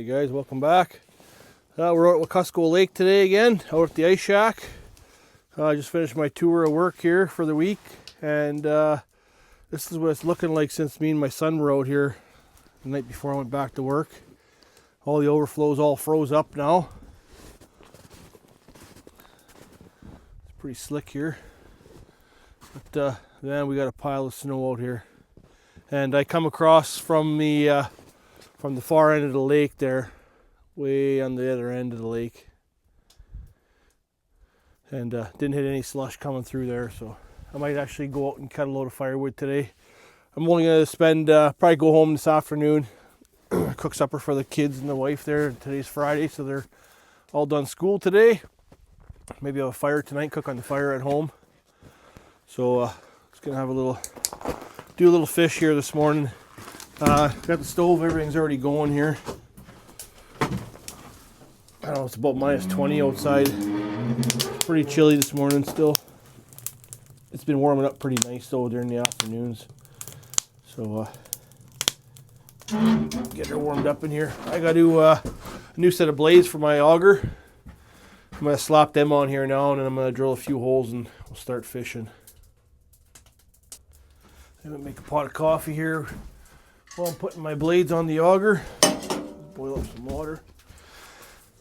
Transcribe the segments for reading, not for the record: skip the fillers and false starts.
Guys, welcome back. We're out at Wekusko Lake today again, out at the ice shack. I just finished my tour of work here for the week, and this is what it's looking like since me and my son were out here the night before I went back to work. All the overflows all froze up now. It's pretty slick here, but then we got a pile of snow out here, and I come across from the far end of the lake there, way on the other end of the lake, and didn't hit any slush coming through there, so I might actually go out and cut a load of firewood today. I'm only going to spend, probably go home this afternoon, cook supper for the kids and the wife there. Today's Friday, so they're all done school today. Maybe have a fire tonight, cook on the fire at home. So just going to have do a little fish here this morning. Got the stove, everything's already going here. I don't know, it's about minus 20 outside. Pretty chilly this morning still. It's been warming up pretty nice though during the afternoons. So get her warmed up in here. I got to do a new set of blades for my auger. I'm going to slap them on here now, and then I'm going to drill a few holes and we'll start fishing. I'm going to make a pot of coffee here while I'm putting my blades on the auger. Boil up some water.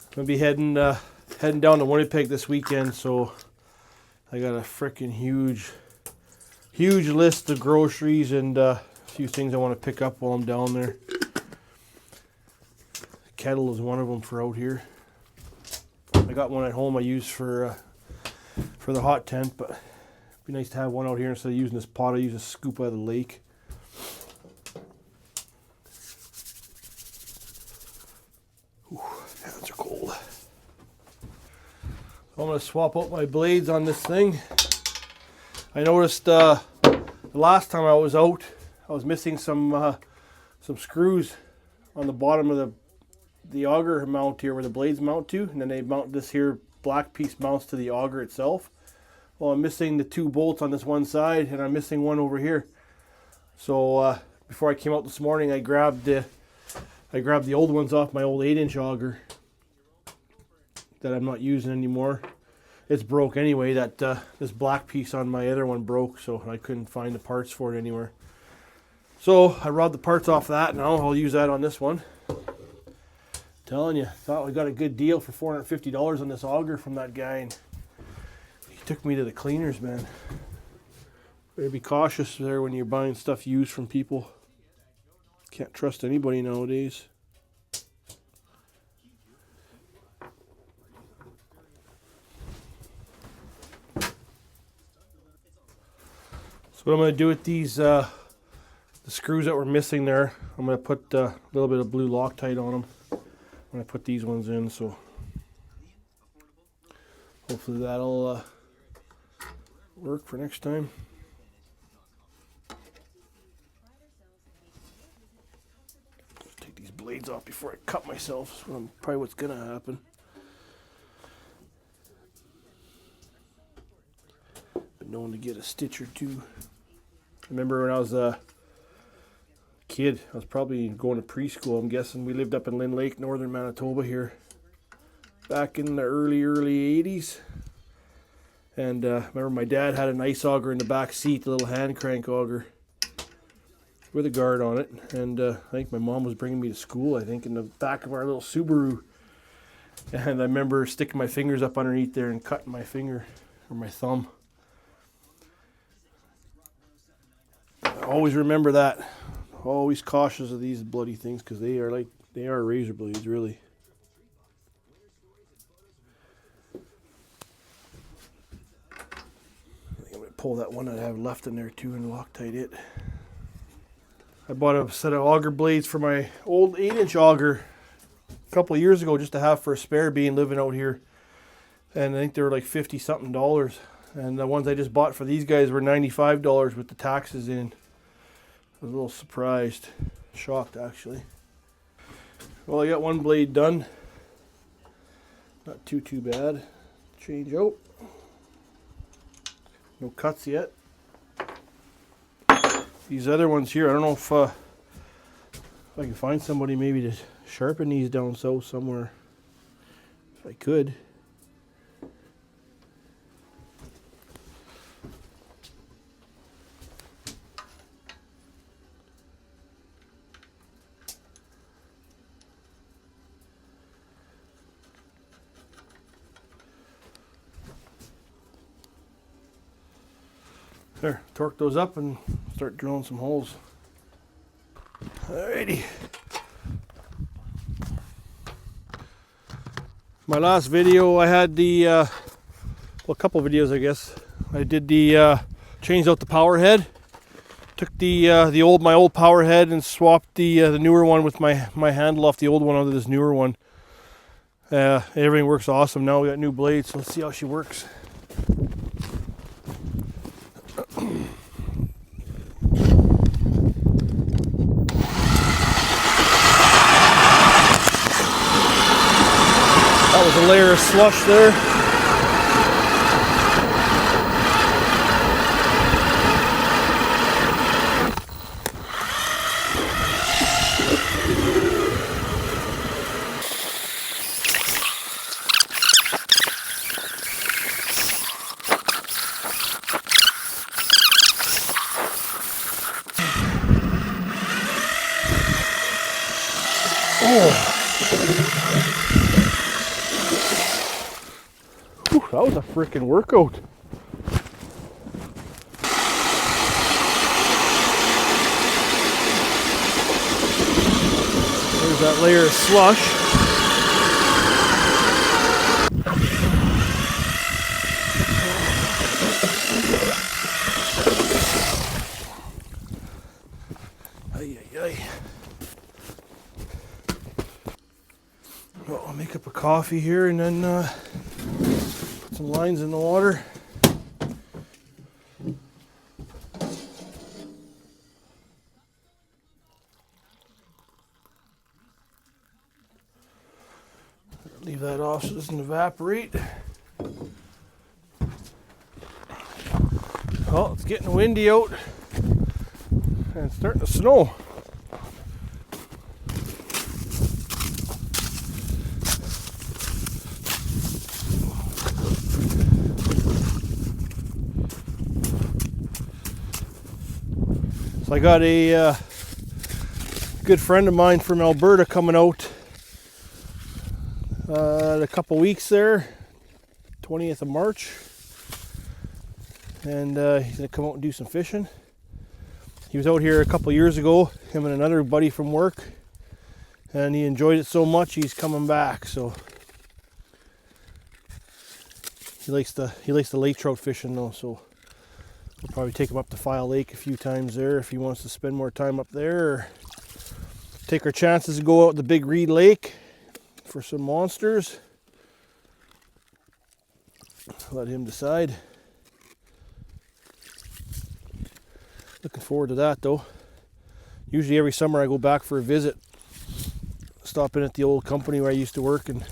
I'm going to be heading down to Winnipeg this weekend, so I got a freaking huge list of groceries and a few things I want to pick up while I'm down there. The kettle is one of them for out here. I got one at home I use for the hot tent, but it'd be nice to have one out here instead of using this pot. I use a scoop out of the lake. Hands are cold. I'm going to swap out my blades on this thing. I noticed the last time I was out, I was missing some screws on the bottom of the auger mount here where the blades mount to, and then they mount this here black piece mounts to the auger itself. Well, I'm missing the two bolts on this one side, and I'm missing one over here. So before I came out this morning, I grabbed the old ones off my old 8-inch auger that I'm not using anymore. It's broke anyway. That this black piece on my other one broke, so I couldn't find the parts for it anywhere. So I robbed the parts off that. Now I'll use that on this one. Telling you, thought we got a good deal for $450 on this auger from that guy, and he took me to the cleaners, man. Better be cautious there when you're buying stuff used from people. Can't trust anybody nowadays. So what I'm going to do with these, the screws that were missing there, I'm going to put a little bit of blue Loctite on them when I put these ones in, so hopefully that'll work for next time. Take these blades off before I cut myself. That's probably what's going to happen. Been known to get a stitch or two. I remember when I was a kid, I was probably going to preschool. I'm guessing we lived up in Lynn Lake, northern Manitoba here, back in the early 80s. And I remember my dad had an ice auger in the back seat, the little hand crank auger with a guard on it. And I think my mom was bringing me to school, I think, in the back of our little Subaru. And I remember sticking my fingers up underneath there and cutting my finger or my thumb. I always remember that. Always cautious of these bloody things, because they are razor blades, really. I think I'm going to pull that one that I have left in there too and Loctite it. I bought a set of auger blades for my old 8-inch auger a couple of years ago just to have for a spare, being living out here. And I think they were like $50 something. And the ones I just bought for these guys were $95 with the taxes in. I was a little surprised, shocked actually. Well, I got one blade done. Not too bad. Change out. No cuts yet. These other ones here, I don't know if I can find somebody maybe to sharpen these down so somewhere if I could. There, torque those up and start drilling some holes. Alrighty. My last video I had the, well, a couple videos I guess. I did the, changed out the power head. Took my old power head and swapped the newer one with my handle off the old one onto this newer one. Everything works awesome now. We got new blades, so let's see how she works. That was a layer of slush there. Oh. Whew, that was a freaking workout. There's that layer of slush. Ay, ay, ay. Well, I'll make up a coffee here and then put some lines in the water. Leave that off so it doesn't evaporate. Well, it's getting windy out and it's starting to snow. So I got a good friend of mine from Alberta coming out a couple weeks there, 20th of March, and he's gonna come out and do some fishing. He was out here a couple years ago, him and another buddy from work, and he enjoyed it so much he's coming back. So he likes the lake trout fishing though, so we'll probably take him up to File Lake a few times there if he wants to spend more time up there, or take our chances and go out the Big Reed Lake for some monsters. Let him decide. Looking forward to that though. Usually every summer I go back for a visit. Stop in at the old company where I used to work and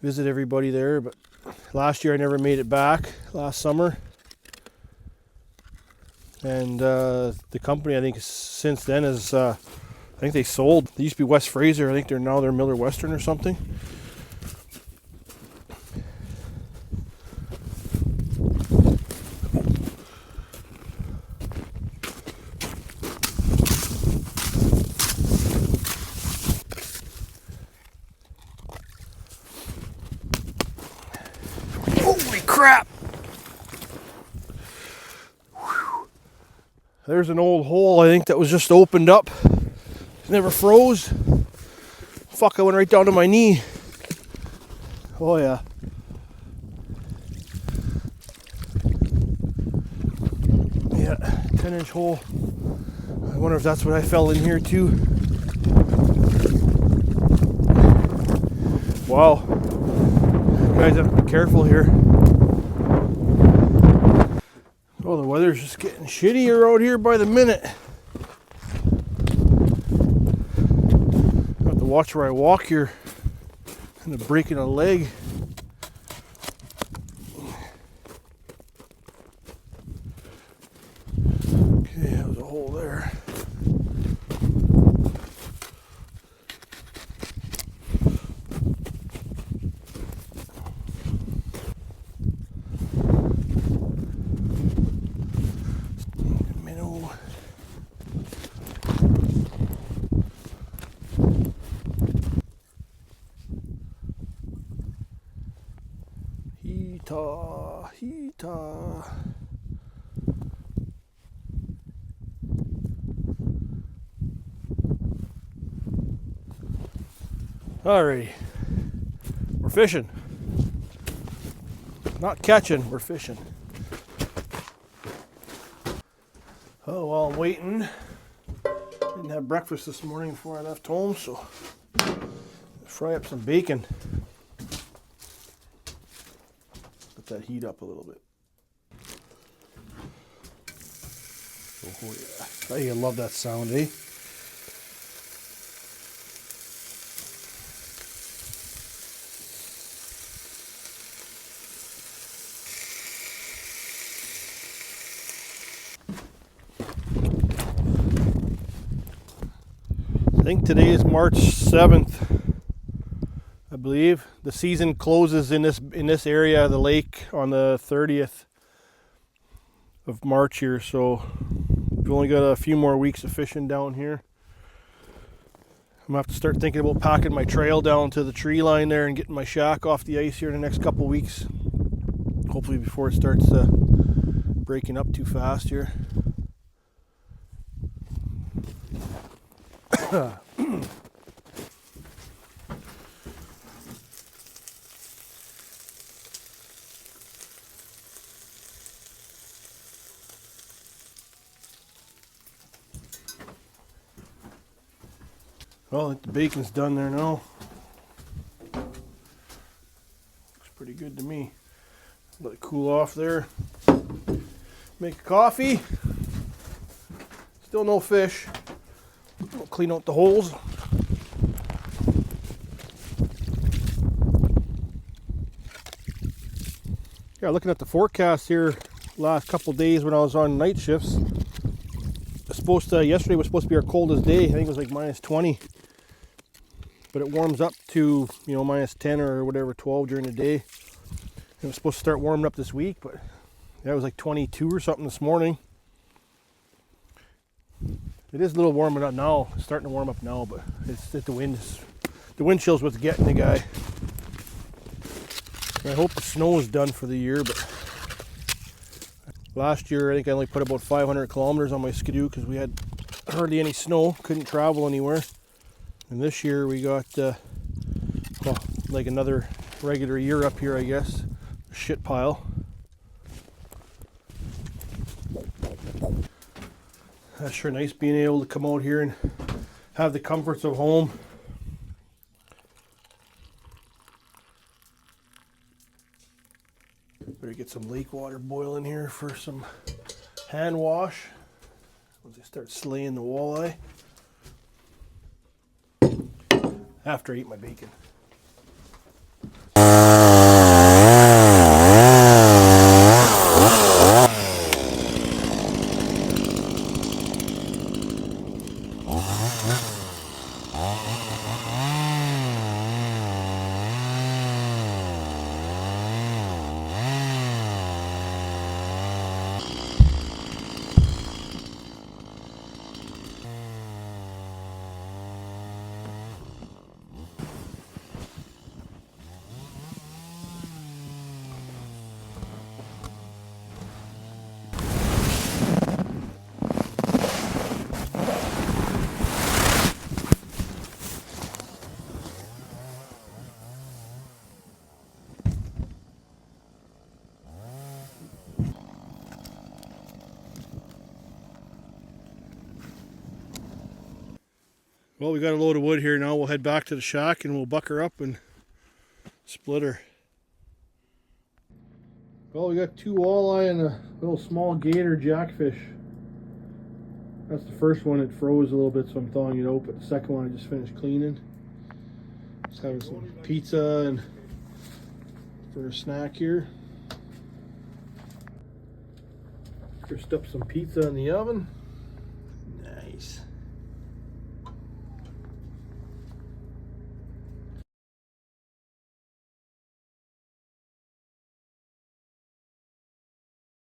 visit everybody there, but last year I never made it back, last summer. And the company, I think since then is I think they sold. They used to be West Fraser. I think they're Miller Western or something. Holy crap! Whew. There's an old hole, I think, that was just opened up. Never froze. Fuck, I went right down to my knee. Oh yeah. Yeah, 10-inch hole. I wonder if that's what I fell in here too. Wow. You guys have to be careful here. Oh, the weather's just getting shittier out here by the minute. Watch where I walk here. Kind of breaking a leg. Okay, that was a hole there. Ta-ta. Alrighty, we're fishing. Not catching, we're fishing. Oh, while I'm waiting, didn't have breakfast this morning before I left home, so fry up some bacon. Let that heat up a little bit. Oh yeah, I love that sound, eh? I think today is March 7th, I believe. The season closes in this area of the lake on the 30th of March here, so we've only got a few more weeks of fishing down here. I'm gonna have to start thinking about packing my trail down to the tree line there and getting my shack off the ice here in the next couple weeks. Hopefully before it starts breaking up too fast here. Well, I think the bacon's done there now. Looks pretty good to me. Let it cool off there. Make a coffee. Still no fish. We'll clean out the holes. Yeah, looking at the forecast here, last couple days when I was on night shifts, yesterday was supposed to be our coldest day. I think it was like minus 20, but it warms up to minus 10 or whatever, 12 during the day. It was supposed to start warming up this week, but yeah, it was like 22 or something this morning. It is a little warming up now. It's starting to warm up now, but it's the wind. The wind chill's what's getting the guy. I hope the snow is done for the year, but last year I think I only put about 500 kilometers on my skidoo because we had hardly any snow, couldn't travel anywhere. And this year we got like another regular year up here, I guess. Shit pile. That's sure nice being able to come out here and have the comforts of home. Better get some lake water boiling here for some hand wash once I start slaying the walleye. After I eat my bacon. Well, we got a load of wood here now. We'll head back to the shack and we'll buck her up and split her. Well, we got 2 walleye and a little small gator jackfish. That's the first one. It froze a little bit, so I'm thawing it out. But the second one I just finished cleaning. Just having some pizza and for a snack here. Just up some pizza in the oven.